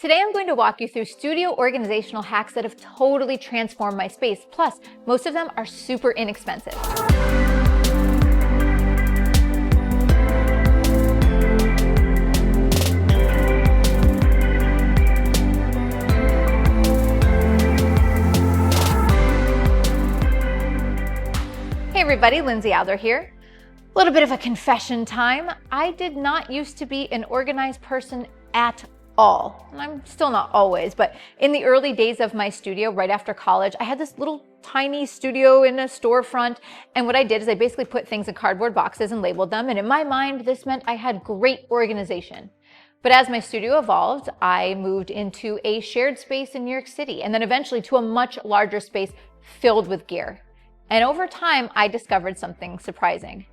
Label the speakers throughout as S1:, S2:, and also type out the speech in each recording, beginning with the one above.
S1: Today I'm going to walk you through studio organizational hacks that have totally transformed my space. Plus, most of them are super inexpensive. Hey everybody, Lindsay Adler here. A little bit of a confession time. I did not used to be an organized person at all. And I'm still not always, but in the early days of my studio, right after college, I had this little tiny studio in a storefront. And what I did is I basically put things in cardboard boxes and labeled them. And in my mind, this meant I had great organization. But as my studio evolved, I moved into a shared space in New York City, and then eventually to a much larger space filled with gear. And over time, I discovered something surprising.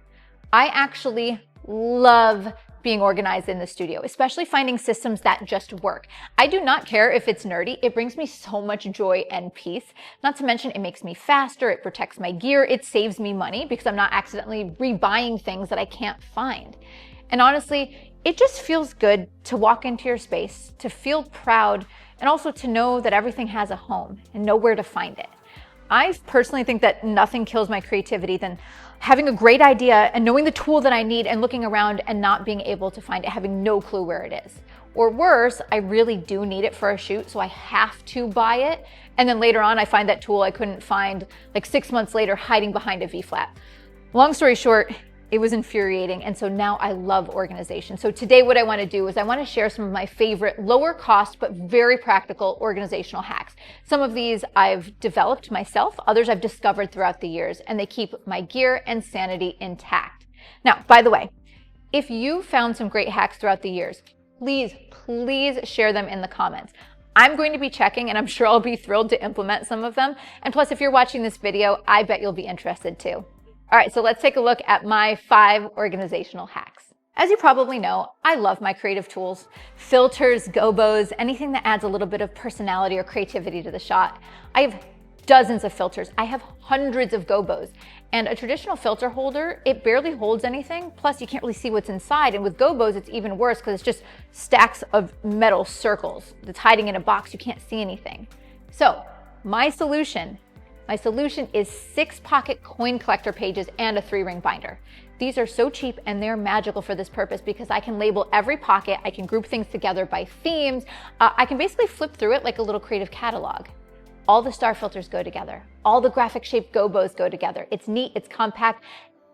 S1: I actually love being organized in the studio, especially finding systems that just work. I do not care if it's nerdy. It brings me so much joy and peace. Not to mention it makes me faster, it protects my gear, it saves me money because I'm not accidentally rebuying things that I can't find. And honestly, it just feels good to walk into your space, to feel proud, and also to know that everything has a home and know where to find it. I personally think that nothing kills my creativity than having a great idea and knowing the tool that I need and looking around and not being able to find it, having no clue where it is. Or worse, I really do need it for a shoot, so I have to buy it. And then later on, I find that tool I couldn't find like 6 months later hiding behind a V-flap. Long story short, it was infuriating, and so now I love organization. So today what I want to do is I want to share some of my favorite lower cost but very practical organizational hacks. Some of these I've developed myself, others I've discovered throughout the years, and they keep my gear and sanity intact. Now, by the way, if you found some great hacks throughout the years, please share them in the comments. I'm going to be checking, and I'm sure I'll be thrilled to implement some of them. And plus, if you're watching this video, I bet you'll be interested too. All right, so let's take a look at my 5 organizational hacks. As you probably know, I love my creative tools, filters, gobos, anything that adds a little bit of personality or creativity to the shot. I have dozens of filters. I have hundreds of gobos. And a traditional filter holder, it barely holds anything. Plus, you can't really see what's inside. And with gobos, it's even worse because it's just stacks of metal circles that's hiding in a box. You can't see anything. So my solution is 6-pocket coin collector pages and a 3-ring binder. These are so cheap and they're magical for this purpose because I can label every pocket, I can group things together by themes, I can basically flip through it like a little creative catalog. All the star filters go together. All the graphic shaped gobos go together. It's neat, it's compact,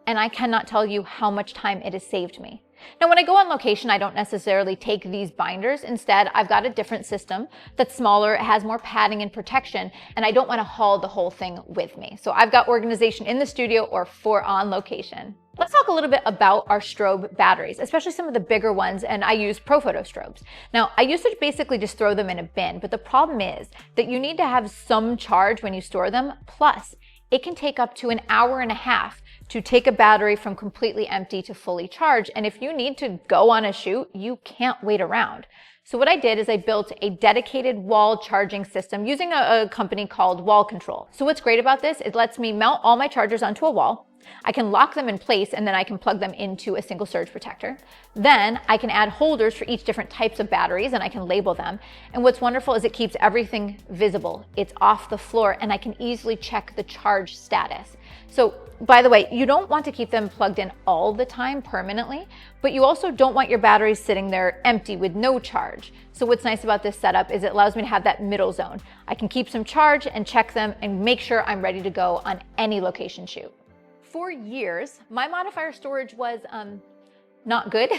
S1: and I cannot tell you how much time it has saved me. Now, when I go on location, I don't necessarily take these binders. Instead, I've got a different system that's smaller, it has more padding and protection, and I don't want to haul the whole thing with me. So I've got organization in the studio or for on location. Let's talk a little bit about our strobe batteries, especially some of the bigger ones, and I use Profoto strobes. Now, I used to basically just throw them in a bin, but the problem is that you need to have some charge when you store them, plus it can take up to an hour and a half to take a battery from completely empty to fully charged. And if you need to go on a shoot, you can't wait around. So what I did is I built a dedicated wall charging system using a company called Wall Control. So what's great about this, it lets me mount all my chargers onto a wall. I can lock them in place and then I can plug them into a single surge protector. Then I can add holders for each different types of batteries and I can label them. And what's wonderful is it keeps everything visible. It's off the floor and I can easily check the charge status. So by the way, you don't want to keep them plugged in all the time permanently, but you also don't want your batteries sitting there empty with no charge. So what's nice about this setup is it allows me to have that middle zone. I can keep some charge and check them and make sure I'm ready to go on any location shoot. For years, my modifier storage was not good.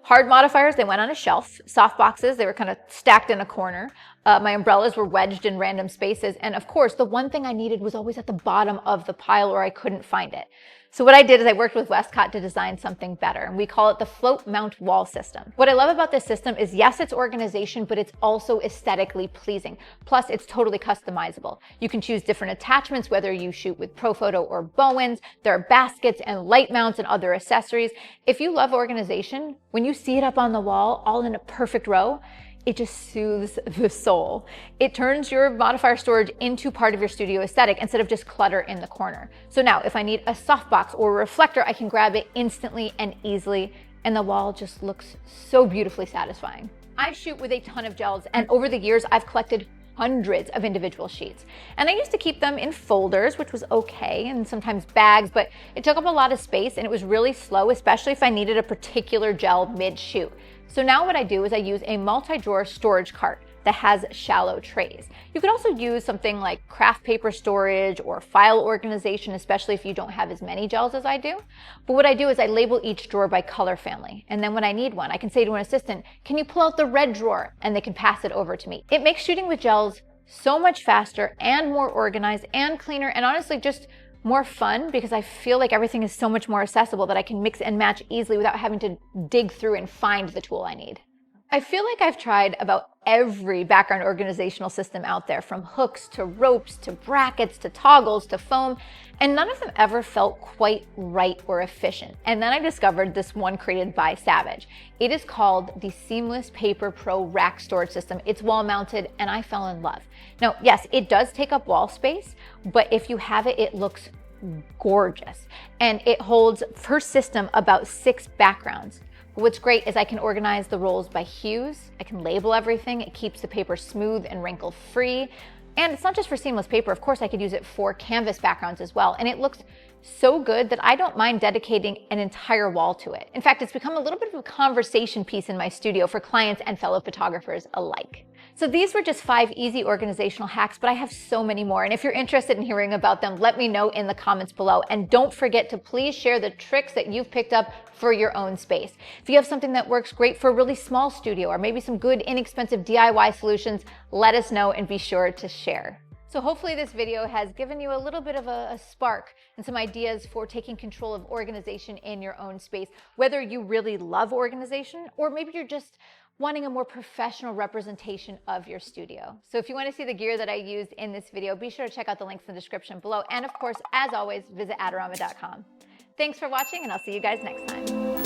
S1: Hard modifiers, they went on a shelf. Soft boxes, they were kind of stacked in a corner. My umbrellas were wedged in random spaces. And of course, the one thing I needed was always at the bottom of the pile or I couldn't find it. So what I did is I worked with Westcott to design something better, and we call it the float mount wall system. What I love about this system is yes, it's organization, but it's also aesthetically pleasing. Plus, it's totally customizable. You can choose different attachments, whether you shoot with Profoto or Bowens. There are baskets and light mounts and other accessories. If you love organization, when you see it up on the wall, all in a perfect row, it just soothes the soul. It turns your modifier storage into part of your studio aesthetic instead of just clutter in the corner. So now if I need a softbox or a reflector, I can grab it instantly and easily, and the wall just looks so beautifully satisfying. I shoot with a ton of gels, and over the years, I've collected hundreds of individual sheets. And I used to keep them in folders, which was okay, and sometimes bags, but it took up a lot of space and it was really slow, especially if I needed a particular gel mid-shoot. So now what I do is I use a multi-drawer storage cart that has shallow trays. You could also use something like craft paper storage or file organization, especially if you don't have as many gels as I do. But what I do is I label each drawer by color family. And then when I need one, I can say to an assistant, can you pull out the red drawer? And they can pass it over to me. It makes shooting with gels so much faster and more organized and cleaner, and honestly just more fun, because I feel like everything is so much more accessible that I can mix and match easily without having to dig through and find the tool I need. I feel like I've tried about every background organizational system out there, from hooks to ropes to brackets to toggles to foam, and none of them ever felt quite right or efficient. And then I discovered this one created by Savage. It is called the Seamless Paper Pro Rack Storage System. It's wall mounted and I fell in love. Now, yes, it does take up wall space, but if you have it, it looks gorgeous. And it holds per system about 6 backgrounds. What's great is I can organize the rolls by hues, I can label everything, it keeps the paper smooth and wrinkle free. And it's not just for seamless paper, of course I could use it for canvas backgrounds as well. And it looks so good that I don't mind dedicating an entire wall to it. In fact, it's become a little bit of a conversation piece in my studio for clients and fellow photographers alike. So these were just 5 easy organizational hacks, but I have so many more. And if you're interested in hearing about them, let me know in the comments below. And don't forget to please share the tricks that you've picked up for your own space. If you have something that works great for a really small studio, or maybe some good inexpensive DIY solutions, let us know and be sure to share. So hopefully this video has given you a little bit of a spark and some ideas for taking control of organization in your own space, whether you really love organization or maybe you're just wanting a more professional representation of your studio. So if you want to see the gear that I used in this video, be sure to check out the links in the description below. And of course, as always, visit adorama.com. Thanks for watching, and I'll see you guys next time.